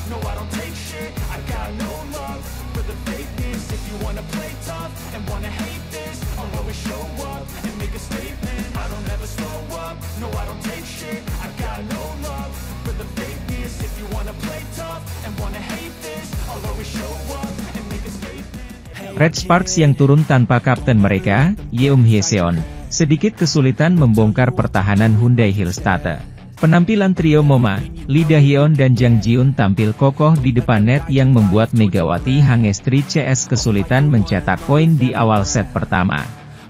no I don't take shit, I got no love for the fakeness. If you wanna play tough and wanna hate this, I'll always show up and make a statement. I don't ever slow up, no I don't take shit, I got no love for the fakeness. If you wanna play tough and wanna hate this, I'll always show up and make a statement. Red Sparks yang turun tanpa kapten mereka, Yeom Hyeseon, sedikit kesulitan membongkar pertahanan Hyundai Hillstatter. Penampilan trio Moma, Lee Da-hyun dan Jang Ji-un tampil kokoh di depan net yang membuat Megawati Hangestri CS kesulitan mencetak poin di awal set pertama.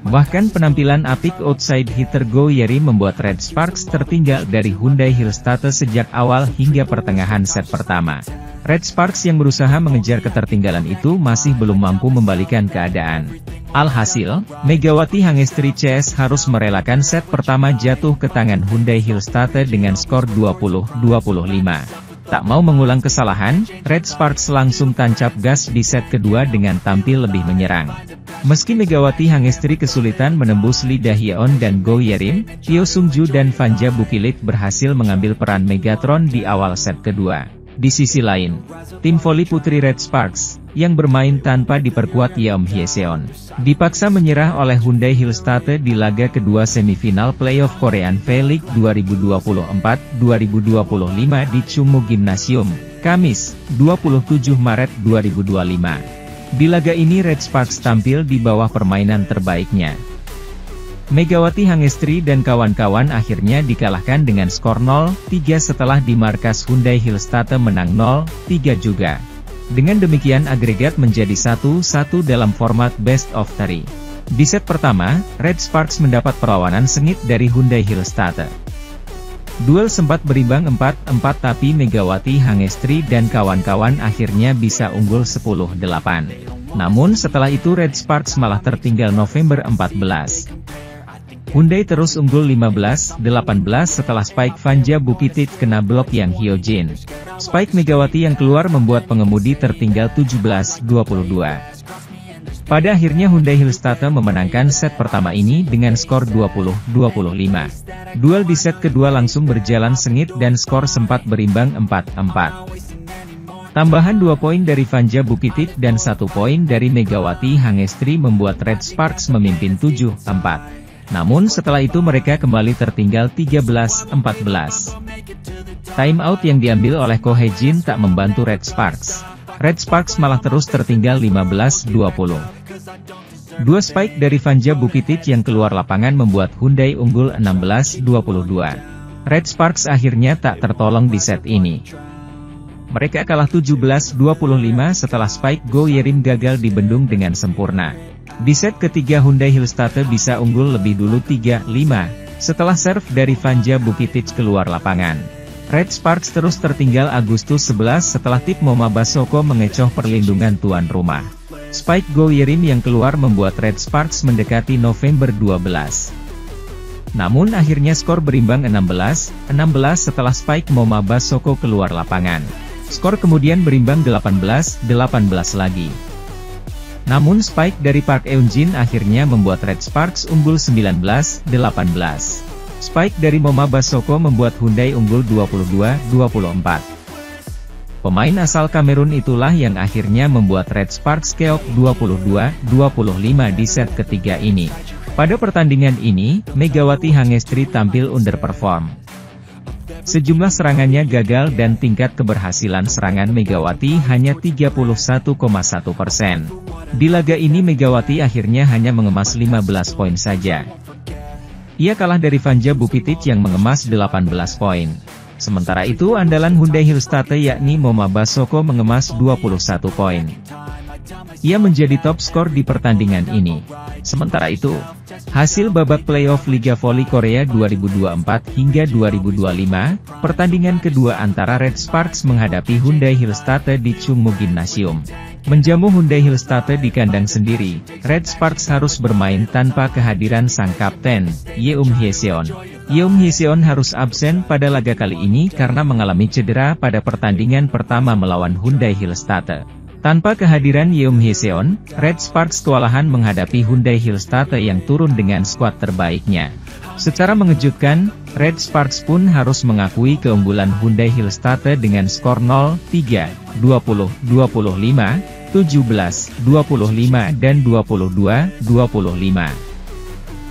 Bahkan penampilan apik outside hitter Go Yerim membuat Red Sparks tertinggal dari Hyundai Hillstatter sejak awal hingga pertengahan set pertama. Red Sparks yang berusaha mengejar ketertinggalan itu masih belum mampu membalikan keadaan. Alhasil, Megawati Hangestri CS harus merelakan set pertama jatuh ke tangan Hyundai Hillstatter dengan skor 20-25. Tak mau mengulang kesalahan, Red Sparks langsung tancap gas di set kedua dengan tampil lebih menyerang. Meski Megawati Hangestri kesulitan menembus Lee Da-hyun dan Go Yerim, Hyo Sung-ju dan Vanja Bukilit berhasil mengambil peran Megatron di awal set kedua. Di sisi lain, tim voli putri Red Sparks, yang bermain tanpa diperkuat Yeom Hyeseon, dipaksa menyerah oleh Hyundai Hillstatter di laga kedua semifinal playoff Korean V-League 2024-2025 di Chungmu Gymnasium, Kamis, 27 Maret 2025. Di laga ini Red Sparks tampil di bawah permainan terbaiknya. Megawati Hangestri dan kawan-kawan akhirnya dikalahkan dengan skor 0-3 setelah di markas Hyundai Hillstatter menang 0-3 juga. Dengan demikian agregat menjadi 1-1 dalam format best of 3. Di set pertama, Red Sparks mendapat perlawanan sengit dari Hyundai Hillstatter. Duel sempat berimbang 4-4 tapi Megawati Hangestri dan kawan-kawan akhirnya bisa unggul 10-8. Namun setelah itu Red Sparks malah tertinggal November 14. Hyundai terus unggul 15-18 setelah spike Vanja Bukitit kena blok Yang Hyojin. Spike Megawati yang keluar membuat pengemudi tertinggal 17-22. Pada akhirnya Hyundai Hillstatter memenangkan set pertama ini dengan skor 20-25. Duel di set kedua langsung berjalan sengit dan skor sempat berimbang 4-4. Tambahan 2 poin dari Vanja Bukitit dan 1 poin dari Megawati Hangestri membuat Red Sparks memimpin 7-4. Namun setelah itu mereka kembali tertinggal 13-14. Time out yang diambil oleh Ko Hae-jin tak membantu Red Sparks. Red Sparks malah terus tertinggal 15-20. Dua spike dari Vanja Bukitit yang keluar lapangan membuat Hyundai unggul 16-22. Red Sparks akhirnya tak tertolong di set ini. Mereka kalah 17-25 setelah spike Go Yerim gagal dibendung dengan sempurna. Di set ketiga Hyundai Hillstatter bisa unggul lebih dulu 3-5, setelah serve dari Vanja Bukitit keluar lapangan. Red Sparks terus tertinggal Agustus 11 setelah tip Moma Basoko mengecoh perlindungan tuan rumah. Spike Go Yerim yang keluar membuat Red Sparks mendekati November 12. Namun akhirnya skor berimbang 16-16 setelah spike Moma Basoko keluar lapangan. Skor kemudian berimbang 18-18 lagi. Namun spike dari Park Eun-jin akhirnya membuat Red Sparks unggul 19-18. Spike dari Moma Basoko membuat Hyundai unggul 22-24. Pemain asal Kamerun itulah yang akhirnya membuat Red Sparks keok 22-25 di set ketiga ini. Pada pertandingan ini, Megawati Hangestri tampil underperform. Sejumlah serangannya gagal dan tingkat keberhasilan serangan Megawati hanya 31,1%. Di laga ini Megawati akhirnya hanya mengemas 15 poin saja. Ia kalah dari Vanja Bukitit yang mengemas 18 poin. Sementara itu andalan Hyundai Hillstatter yakni Moma Basoko mengemas 21 poin. Ia menjadi top skor di pertandingan ini. Sementara itu, hasil babak playoff Liga Voli Korea 2024 hingga 2025, pertandingan kedua antara Red Sparks menghadapi Hyundai Hillstatter di Chungmu Gymnasium. Menjamu Hyundai Hillstatter di kandang sendiri, Red Sparks harus bermain tanpa kehadiran sang kapten, Yeom Hyeseon. Yeom Hyeseon harus absen pada laga kali ini karena mengalami cedera pada pertandingan pertama melawan Hyundai Hillstatter. Tanpa kehadiran Yeom Hyeseon, Red Sparks kewalahan menghadapi Hyundai Hillstatter yang turun dengan skuad terbaiknya. Secara mengejutkan, Red Sparks pun harus mengakui keunggulan Hyundai Hillstate dengan skor 0-3, 20-25, 17-25 dan 22-25.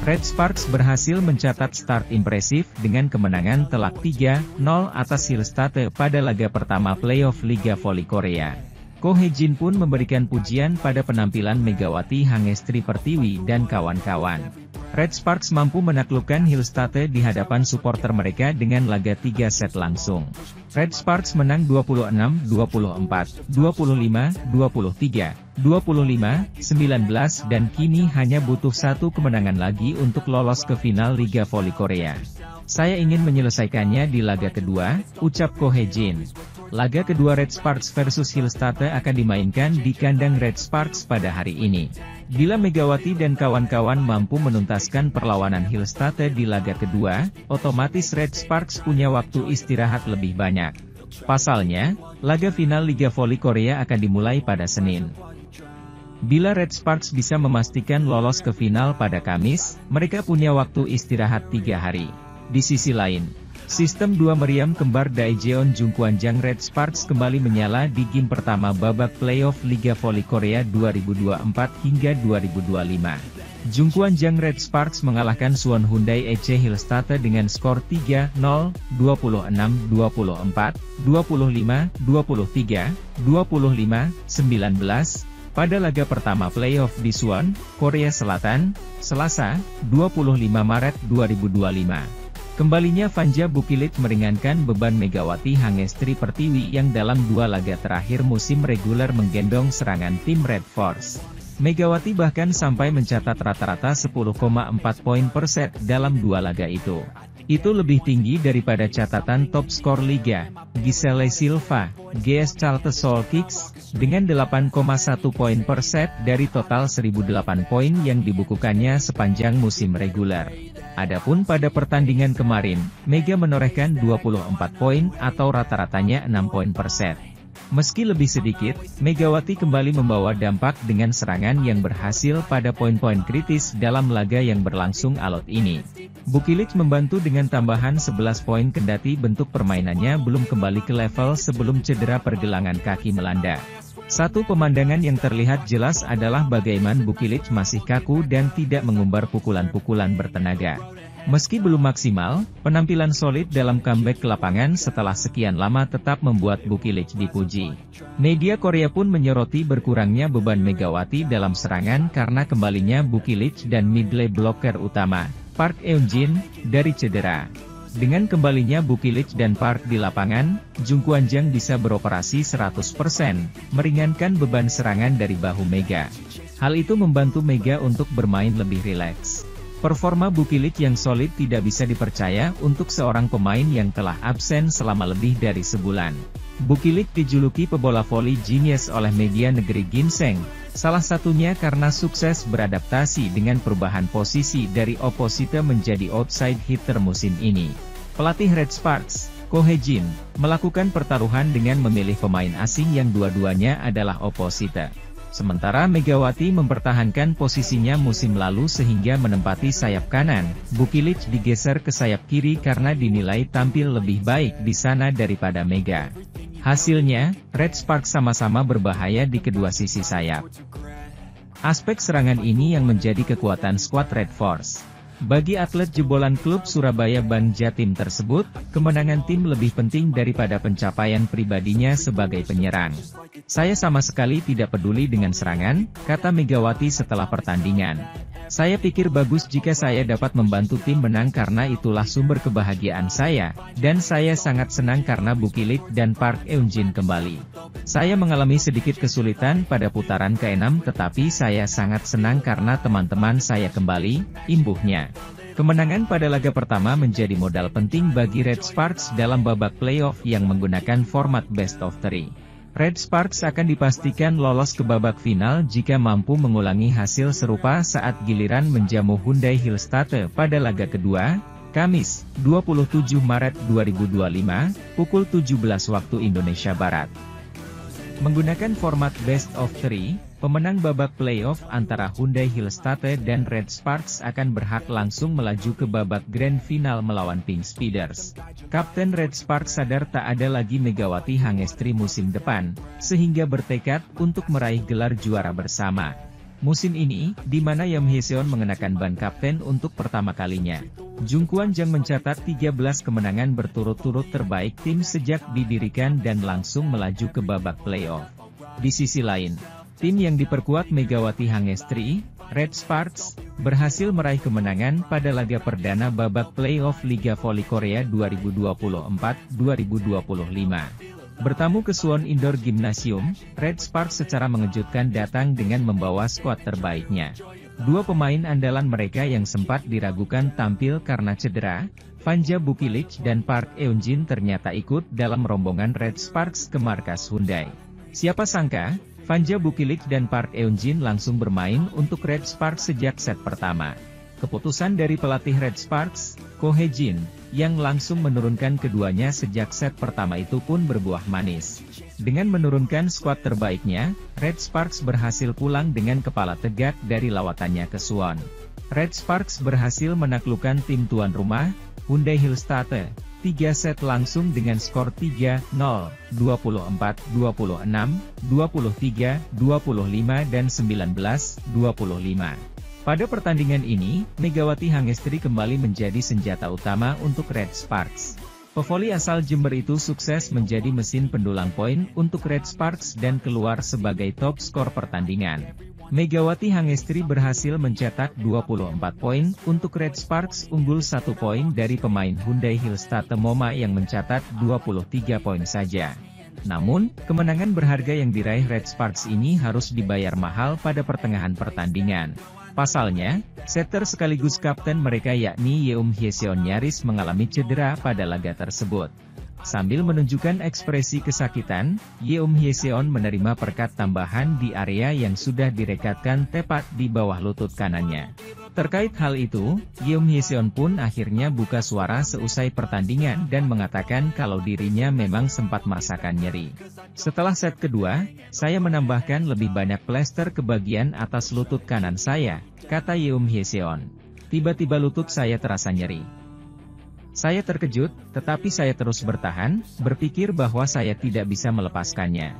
Red Sparks berhasil mencatat start impresif dengan kemenangan telak 3-0 atas Hillstate pada laga pertama playoff Liga Voli Korea. Ko Hye-jin pun memberikan pujian pada penampilan Megawati Hangestri Pertiwi dan kawan-kawan. Red Sparks mampu menaklukkan Hillstate di hadapan supporter mereka dengan laga 3 set langsung. Red Sparks menang 26-24, 25-23, 25-19 dan kini hanya butuh satu kemenangan lagi untuk lolos ke final Liga Voli Korea. Saya ingin menyelesaikannya di laga kedua, ucap Ko Hye-jin. Laga kedua Red Sparks versus Hillstate akan dimainkan di kandang Red Sparks pada hari ini. Bila Megawati dan kawan-kawan mampu menuntaskan perlawanan Hillstate di laga kedua, otomatis Red Sparks punya waktu istirahat lebih banyak. Pasalnya, laga final Liga Voli Korea akan dimulai pada Senin. Bila Red Sparks bisa memastikan lolos ke final pada Kamis, mereka punya waktu istirahat 3 hari. Di sisi lain, sistem 2 meriam kembar Daejeon Jungkwanjang Red Sparks kembali menyala di game pertama babak playoff Liga Voli Korea 2024 hingga 2025. Jungkwanjang Red Sparks mengalahkan Suwon Hyundai EC Hillstate dengan skor 3-0, 26-24, 25-23, 25-19, pada laga pertama playoff di Suwon, Korea Selatan, Selasa, 25 Maret 2025. Kembalinya Vanja Bukilit meringankan beban Megawati Hangestri Pertiwi yang dalam 2 laga terakhir musim reguler menggendong serangan tim Red Force. Megawati bahkan sampai mencatat rata-rata 10,4 poin per set dalam 2 laga itu. Itu lebih tinggi daripada catatan top skor Liga, Giselle Silva, GS Charlotte Solkix, dengan 8,1 poin per set dari total 1008 poin yang dibukukannya sepanjang musim reguler. Adapun pada pertandingan kemarin, Mega menorehkan 24 poin atau rata-ratanya 6 poin per set. Meski lebih sedikit, Megawati kembali membawa dampak dengan serangan yang berhasil pada poin-poin kritis dalam laga yang berlangsung alot ini. Bukilit membantu dengan tambahan 11 poin kendati bentuk permainannya belum kembali ke level sebelum cedera pergelangan kaki melanda. Satu pemandangan yang terlihat jelas adalah bagaimana Bukilit masih kaku dan tidak mengumbar pukulan-pukulan bertenaga. Meski belum maksimal, penampilan solid dalam comeback ke lapangan setelah sekian lama tetap membuat Bukilit dipuji. Media Korea pun menyoroti berkurangnya beban Megawati dalam serangan karena kembalinya Bukilit dan middle blocker utama, Park Eun-jin, dari cedera. Dengan kembalinya Bukilit dan Park di lapangan, Jungkwanjang bisa beroperasi 100%, meringankan beban serangan dari bahu Mega. Hal itu membantu Mega untuk bermain lebih rileks. Performa Bukilit yang solid tidak bisa dipercaya untuk seorang pemain yang telah absen selama lebih dari sebulan. Bukilit dijuluki pebola voli genius oleh media negeri Ginseng, salah satunya karena sukses beradaptasi dengan perubahan posisi dari opposite menjadi outside hitter musim ini. Pelatih Red Sparks, Ko Hye-jin, melakukan pertaruhan dengan memilih pemain asing yang dua-duanya adalah opposite. Sementara Megawati mempertahankan posisinya musim lalu sehingga menempati sayap kanan, Bukilit digeser ke sayap kiri karena dinilai tampil lebih baik di sana daripada Mega. Hasilnya, Red Sparks sama-sama berbahaya di kedua sisi sayap. Aspek serangan ini yang menjadi kekuatan skuad Red Force. Bagi atlet jebolan klub Surabaya Ban Jatim tersebut, kemenangan tim lebih penting daripada pencapaian pribadinya sebagai penyerang. Saya sama sekali tidak peduli dengan serangan, kata Megawati setelah pertandingan. Saya pikir bagus jika saya dapat membantu tim menang karena itulah sumber kebahagiaan saya, dan saya sangat senang karena Bukilit dan Park Eun-jin kembali. Saya mengalami sedikit kesulitan pada putaran ke-6 tetapi saya sangat senang karena teman-teman saya kembali, imbuhnya. Kemenangan pada laga pertama menjadi modal penting bagi Red Sparks dalam babak playoff yang menggunakan format best of 3. Red Sparks akan dipastikan lolos ke babak final jika mampu mengulangi hasil serupa saat giliran menjamu Hyundai Hillstate pada laga kedua, Kamis, 27 Maret 2025, pukul 17 waktu Indonesia Barat. Menggunakan format best of 3, Pemenang babak playoff antara Hyundai Hillstatte dan Red Sparks akan berhak langsung melaju ke babak grand final melawan Pink Speeders. Kapten Red Sparks sadar tak ada lagi Megawati Hangestri musim depan, sehingga bertekad untuk meraih gelar juara bersama. Musim ini, di mana Yeom Hyeseon mengenakan ban kapten untuk pertama kalinya. Jungkwon Jang mencatat 13 kemenangan berturut-turut terbaik tim sejak didirikan dan langsung melaju ke babak playoff. Di sisi lain, tim yang diperkuat Megawati Hangestri, Red Sparks, berhasil meraih kemenangan pada laga perdana babak playoff Liga Voli Korea 2024-2025. Bertamu ke Suwon Indoor Gymnasium, Red Sparks secara mengejutkan datang dengan membawa skuad terbaiknya. Dua pemain andalan mereka yang sempat diragukan tampil karena cedera, Vanja Bukilic dan Park Eun-jin ternyata ikut dalam rombongan Red Sparks ke markas Hyundai. Siapa sangka, Vanja Bukilic dan Park Eun-jin langsung bermain untuk Red Sparks sejak set pertama. Keputusan dari pelatih Red Sparks, Ko Hae-jin, yang langsung menurunkan keduanya sejak set pertama itu pun berbuah manis. Dengan menurunkan skuad terbaiknya, Red Sparks berhasil pulang dengan kepala tegak dari lawatannya ke Suwon. Red Sparks berhasil menaklukkan tim tuan rumah, Hyundai Hillstatte, 3 set langsung dengan skor 3-0, 24-26, 23-25 dan 19-25. Pada pertandingan ini, Megawati Hangestri kembali menjadi senjata utama untuk Red Sparks. Pevoli asal Jember itu sukses menjadi mesin pendulang poin untuk Red Sparks dan keluar sebagai top skor pertandingan. Megawati Hangestri berhasil mencetak 24 poin untuk Red Sparks, unggul 1 poin dari pemain Hyundai Hillstatte Moma yang mencatat 23 poin saja. Namun, kemenangan berharga yang diraih Red Sparks ini harus dibayar mahal pada pertengahan pertandingan. Pasalnya, setter sekaligus kapten mereka yakni Yeom Hyeseon nyaris mengalami cedera pada laga tersebut. Sambil menunjukkan ekspresi kesakitan, Yeom Hyeseon menerima perkat tambahan di area yang sudah direkatkan tepat di bawah lutut kanannya. Terkait hal itu, Yeom Hyeseon pun akhirnya buka suara seusai pertandingan dan mengatakan kalau dirinya memang sempat merasakan nyeri. Setelah set kedua, saya menambahkan lebih banyak plester ke bagian atas lutut kanan saya, kata Yeom Hyeseon. Tiba-tiba lutut saya terasa nyeri. Saya terkejut, tetapi saya terus bertahan, berpikir bahwa saya tidak bisa melepaskannya.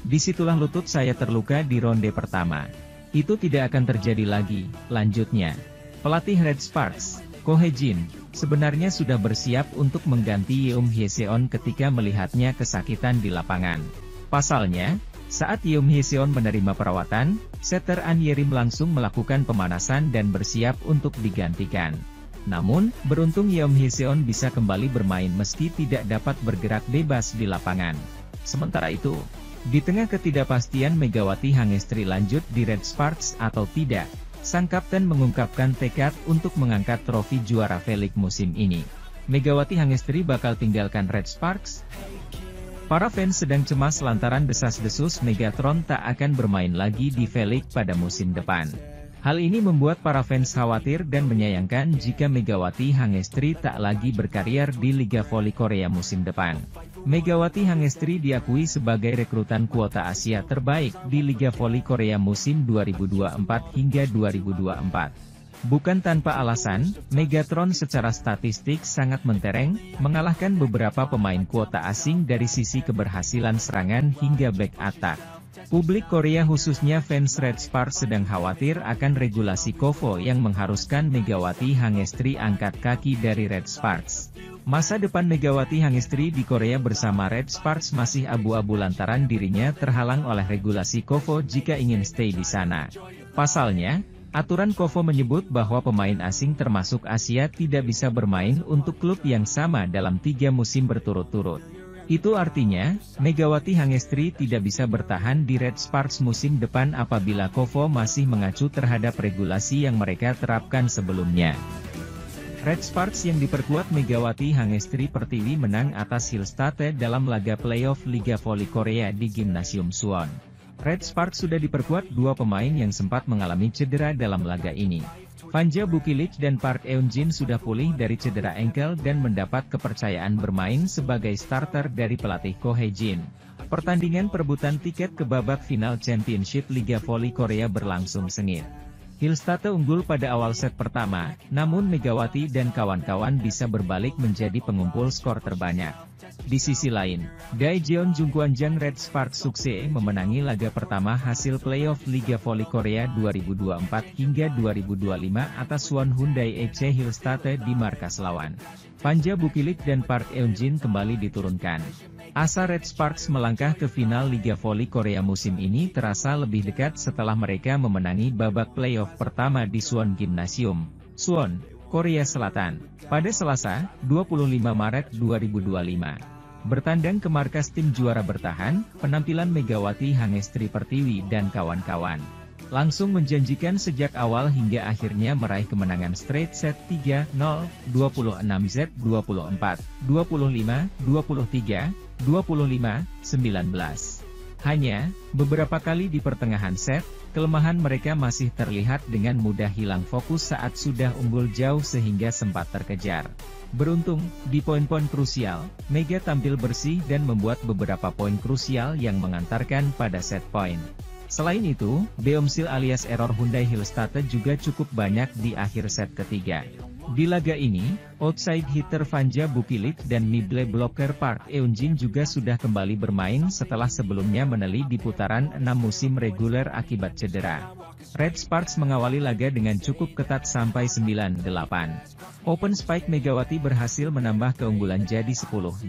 Disitulah lutut saya terluka di ronde pertama. Itu tidak akan terjadi lagi, lanjutnya. Pelatih Red Sparks, Ko Hae-jin, sebenarnya sudah bersiap untuk mengganti Yeom Hyeseon ketika melihatnya kesakitan di lapangan. Pasalnya, saat Yeom Hyeseon menerima perawatan, setter An Yerim langsung melakukan pemanasan dan bersiap untuk digantikan. Namun, beruntung Yeom Hyeseon bisa kembali bermain meski tidak dapat bergerak bebas di lapangan. Sementara itu, di tengah ketidakpastian Megawati Hangestri lanjut di Red Sparks atau tidak, sang kapten mengungkapkan tekad untuk mengangkat trofi juara V-League musim ini. Megawati Hangestri bakal tinggalkan Red Sparks? Para fans sedang cemas lantaran desas-desus Megatron tak akan bermain lagi di V-League pada musim depan. Hal ini membuat para fans khawatir dan menyayangkan jika Megawati Hangestri tak lagi berkarier di Liga Voli Korea musim depan. Megawati Hangestri diakui sebagai rekrutan kuota Asia terbaik di Liga Voli Korea musim 2024 hingga 2024. Bukan tanpa alasan, Megatron secara statistik sangat mentereng, mengalahkan beberapa pemain kuota asing dari sisi keberhasilan serangan hingga back attack. Publik Korea khususnya fans Red Sparks sedang khawatir akan regulasi KOVO yang mengharuskan Megawati Hangestri angkat kaki dari Red Sparks. Masa depan Megawati Hangestri di Korea bersama Red Sparks masih abu-abu lantaran dirinya terhalang oleh regulasi KOVO jika ingin stay di sana. Pasalnya, aturan KOVO menyebut bahwa pemain asing termasuk Asia tidak bisa bermain untuk klub yang sama dalam 3 musim berturut-turut. Itu artinya, Megawati Hangestri tidak bisa bertahan di Red Sparks musim depan apabila KOVO masih mengacu terhadap regulasi yang mereka terapkan sebelumnya. Red Sparks yang diperkuat Megawati Hangestri Pertiwi menang atas Hillstatte dalam laga playoff Liga Voli Korea di Gymnasium Suwon. Red Sparks sudah diperkuat 2 pemain yang sempat mengalami cedera dalam laga ini. Vanja Bukilic dan Park Eun-jin sudah pulih dari cedera engkel dan mendapat kepercayaan bermain sebagai starter dari pelatih Ko Hae-jin. Pertandingan perebutan tiket ke babak final Championship Liga Voli Korea berlangsung sengit. Hillstate unggul pada awal set pertama, namun Megawati dan kawan-kawan bisa berbalik menjadi pengumpul skor terbanyak. Di sisi lain, Daejeon Jungkwanjang Red Sparks sukses memenangi laga pertama hasil playoff Liga Voli Korea 2024 hingga 2025 atas Suwon Hyundai FC Hillstate di markas lawan. Fanja Bukilik dan Park Eun-jin kembali diturunkan. Asa Red Sparks melangkah ke final Liga Voli Korea musim ini terasa lebih dekat setelah mereka memenangi babak playoff pertama di Suwon Gymnasium, Suwon, Korea Selatan, pada Selasa, 25 Maret 2025. Bertandang ke markas tim juara bertahan, penampilan Megawati Hangestri Pertiwi dan kawan-kawan langsung menjanjikan sejak awal hingga akhirnya meraih kemenangan straight set 3-0, 26-Z, 24, 25, 23, 25, 19. Hanya, beberapa kali di pertengahan set, kelemahan mereka masih terlihat dengan mudah hilang fokus saat sudah unggul jauh sehingga sempat terkejar. Beruntung, di poin-poin krusial, Mega tampil bersih dan membuat beberapa poin krusial yang mengantarkan pada set point. Selain itu, Beomsil alias error Hyundai Hillstate juga cukup banyak di akhir set ketiga. Di laga ini, outside hitter Fanja Bukilik dan middle blocker Park Eun-jin juga sudah kembali bermain setelah sebelumnya meneli di putaran 6 musim reguler akibat cedera. Red Sparks mengawali laga dengan cukup ketat sampai 9-8. Open spike Megawati berhasil menambah keunggulan jadi 10-8.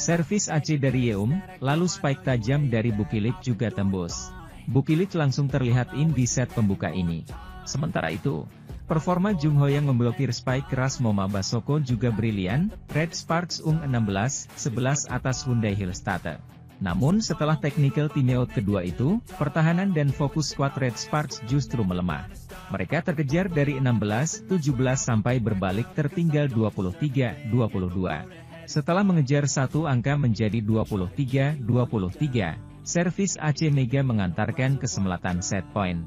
Servis AC dari Yeum, lalu spike tajam dari Bukilik juga tembus. Bukilik langsung terlihat in di set pembuka ini. Sementara itu, performa Jung Ho yang memblokir spike keras Moma Basoko juga brilian. Red Sparks 16-11 atas Hyundai Hillstate. Namun setelah technical timeout kedua itu, pertahanan dan fokus squad Red Sparks justru melemah. Mereka terkejar dari 16-17 sampai berbalik tertinggal 23-22. Setelah mengejar satu angka menjadi 23-23, servis AC Mega mengantarkan kesemlatan set point.